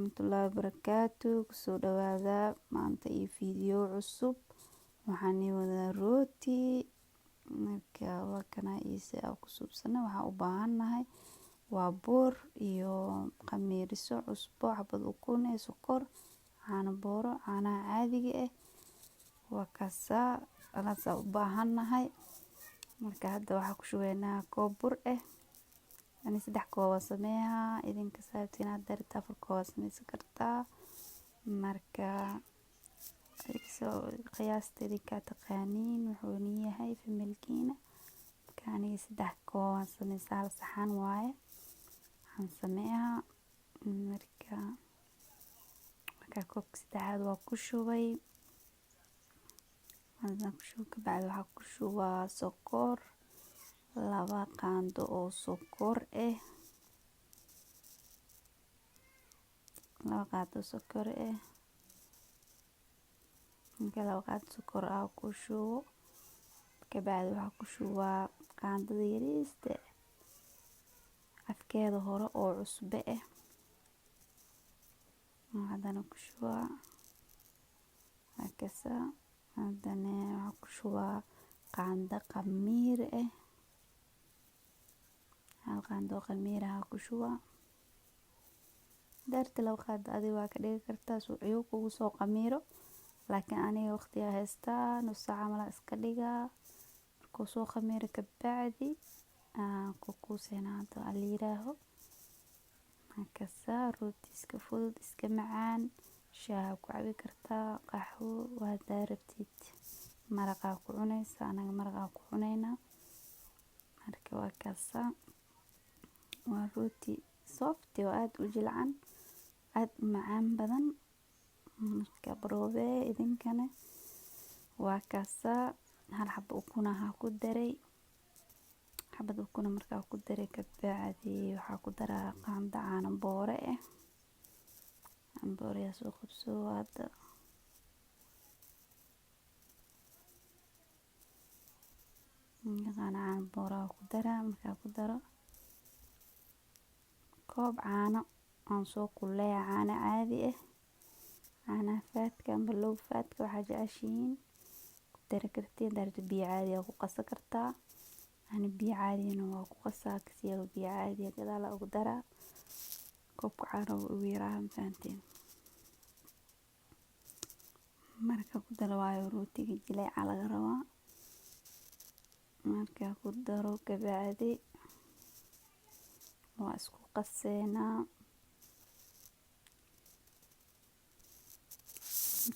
warahmatullahi wabarakatuh. Kusoo dhawaada maanta iyo video cusub. Waxaan wadaa rooti marka waa kana iisa ku subsana. Waxaan u baahanahay waa bur iyo khamiiriso cusbo, xabad ukun iyo sokor, caano booro, caanaha caadiga ah. Waa kaasa alaas u baahanahay. Marka hadda waxaan ku shubaynaa koob bur ah. Ani 3 koob sameeyaa idinka saabtina darta 4 koob sameysan kartaa. Marka qiyaastii ka taqaaniin wuxuu yahay familkiina. Kaaniga 3 koob sameysaa hal saxan waaye. Waxaan sameeyaa marka koobka 3 waa ku shubay. Hadda ku shubka bacda waxaa ku shubaa sokor 2 qaando oo sokor ah. 2 qaando sokor ah. Marka 2 qaando sokor ah ku shubo. Ka bacda waxaa ku shubaa qaandada yariista afkeeda hore oo cusbe ah. Haddana ku shubaa markaasa haddana waxaa ku shubaa qaando khamiir ah. 1 qaando khamiir ah ku shubaa. Darti 2 qaando adiga waa ka dhigi kartaa soo ciyo kugu soo khamiiro. Laakiin aniga waqti haystaa nus saac camal iska dhigaa. Markuu soo khamiiro ka bacdi ku seenaado aliiraaho. Markaasa rooti iska fudud iska macaan. Shaah ku cabi kartaa qaxwo waa daarabtid. Maraqa ku cunaysa anaga maraqa ku cunayna. Marka waa kaasa waa rooti soft oo aad u jilcan aad macaan badan. Marka baroobe idinkana waa kaasa hal xabo ukun ah ku daray. Xabad ukun markaa ku daray ka bacdi waxaa ku daraa qaando caano booro ah. Caano booro ya soo qabso hadda. Caano booro ku daraa markaa ku daro koob caano aan soo kulay caano caadi ah. Caana faadka ama low faadka waxa jeceshiin ku dari kartaa darto biyo caadi ah ku qasa kartaa. Ani biyo caadi ah waa ku qasaa kasi biyo caadi ah gadaal ugu daraa. Koob caano ugu yaraan faanteen. Marka ku daro waayo rootiga jilay laga rabaa. Marka ku daro ka bacdi waa isku qaseena.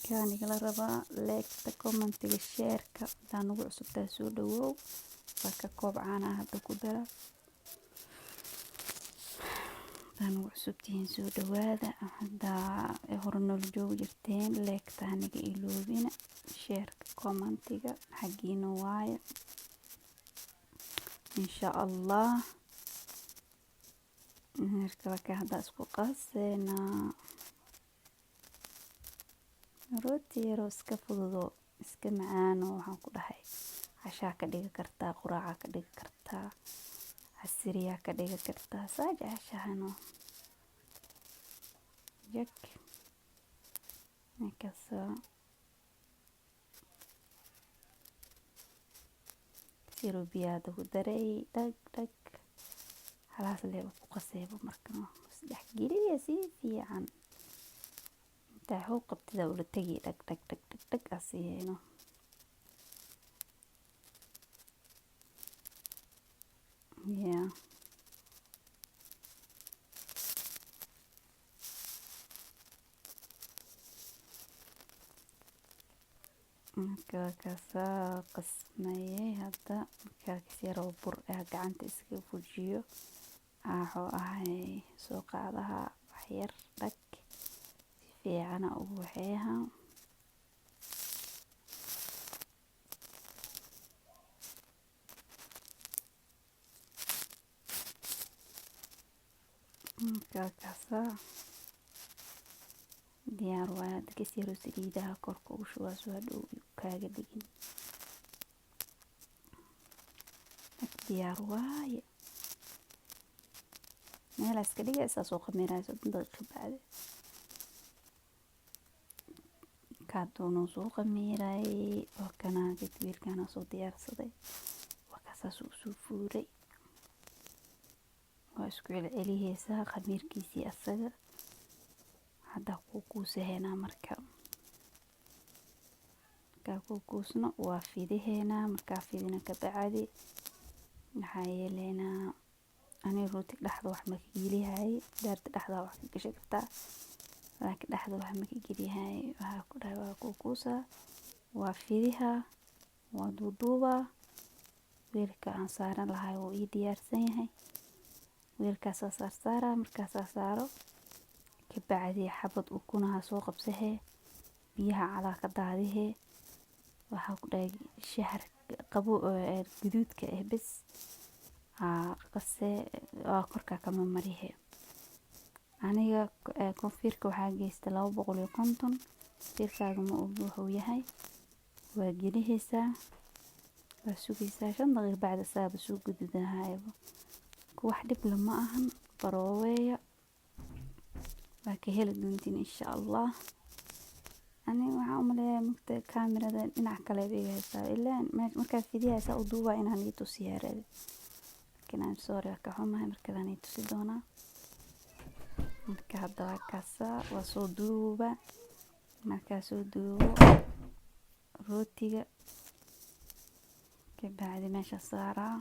Kaaniga la rabaa like comment-iga share-ka hadaan ugu cusubtaa soo dhawow. Waa ka koob caana hadda ku dara. Hadaan ugu cusubtiin soo dhawaada. Hadda hore nol joog jirteen like taaniga iloobina share-ka comment-iga xagiina waaye. Insha Allah. Marka waa hadda isku qaseena. Rooti yar oo iska fududo iska macaan waxaan ku dhahay casha ka dhigi kartaa quraaca ka dhigi kartaa casriya ka dhigi kartaa saaja shahano jak markaasa siro biyaada ku daray dhag halaas leeyo ku qaseebo markaa saddex geliya si fiican taxuu qabtida ula tagi dhag asiyeeno. Yeah. Marka kaasa qasmayay hadda marka kasiro bur gacanta iska fujiyo. Aaxo ahay soo qaadaha waxyar dhag si fiican ugu waxeeha. Marka kaasa diyaar waa kasiro saliidaha korka ugu shubaa soo hadhow kaaga dhigin. Diyaar waaye. Meel iska dhigaysa soo khamiirayso daqiiqad bacdi. avocado soo khamiiray waa kana wiilkana soo diyaarsaday waa kasaas uu soo fuuray waa isku celceliyeysaa khamiirkiisii asaga hadda kuusahayna marka kuusno waa fidiheena markaa fidina ka bacdi maxaa yeelaynaa ani rooti dhaxda wax ma ka geliyahay daarta dhaxda wax ka gashay kartaa laakiin dhaxda wax ma ka geliyahay waxa ku dhahay waa kuusa waa fidiha waa duuduuba weelka aan saaran lahay wuu ii diyaarsan yahay weelkaas saara markaas saaro ka bacdi xabad ukunaha soo qabsahe biyaha calaa ka daadihe waxa ku dhahay shahar qabo guduudka bas qase korka kama marihe aniga koonfurka waxaa geystay 250 firkaaga ma wuxuu yahay waa gelihaysaa waa sugaysaa 5 daqiiqo bacda saaba soo guduudahayba wax dhib lama ahan barooweya waa ka heli doontiin insha Allah ani waxa u maleeyaa mugta kaamirada dhinac kale beegaysaa ilaa markaa fidiyaysa u duuba inaan ii tusiyaarado laakiin I'm sorry ka xumahay markaan ii tusi doonaa marka hadda kaasa waa soo duuba markaa soo duubo rootiga ka bacdi meesha saaraa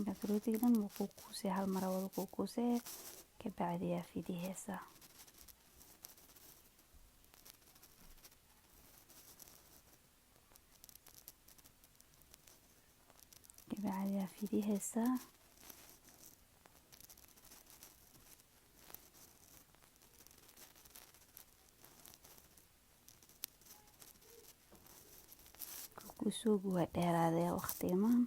marka rootiga dhan wuu kuusay hal mar wada kuusay ka bacdi yaa fidiyaysaa بعد فيديها كوسوق ودير هذا وقتي ما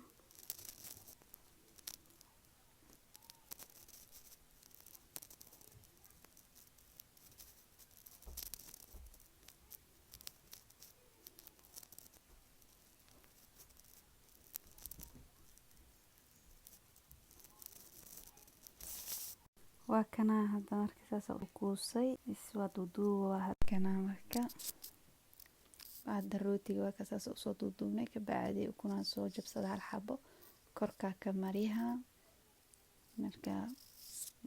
وكنا هذا مركز كوسي اسود ودو كنا مركا بعد الروتي وكاساس صوت ودونا كبعدي وكنا سو جبسدها الحبه كركا كمريها مركا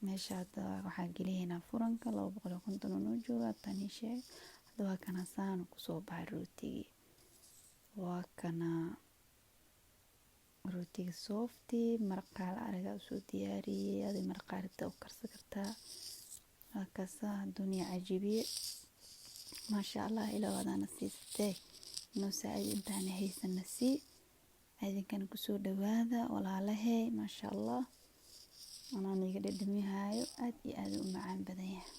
meesha hadda waxaa geliyeenaa furanka 250 noo jooga tani shay hadda waa kana saan ku soo baxay rootiga waa kana rootiga softi marqaal ariga soo diyaariyay adi marqaalta u karsan kartaa kaasa dunya cajibiye ma sha Allah ila wadana siistay noo saacid intaan haysan nasi idinkan ku soo dhawaada walaalahay ma sha Allah أنا نيجي للدمية aad iyo aad u macaan badan yahay.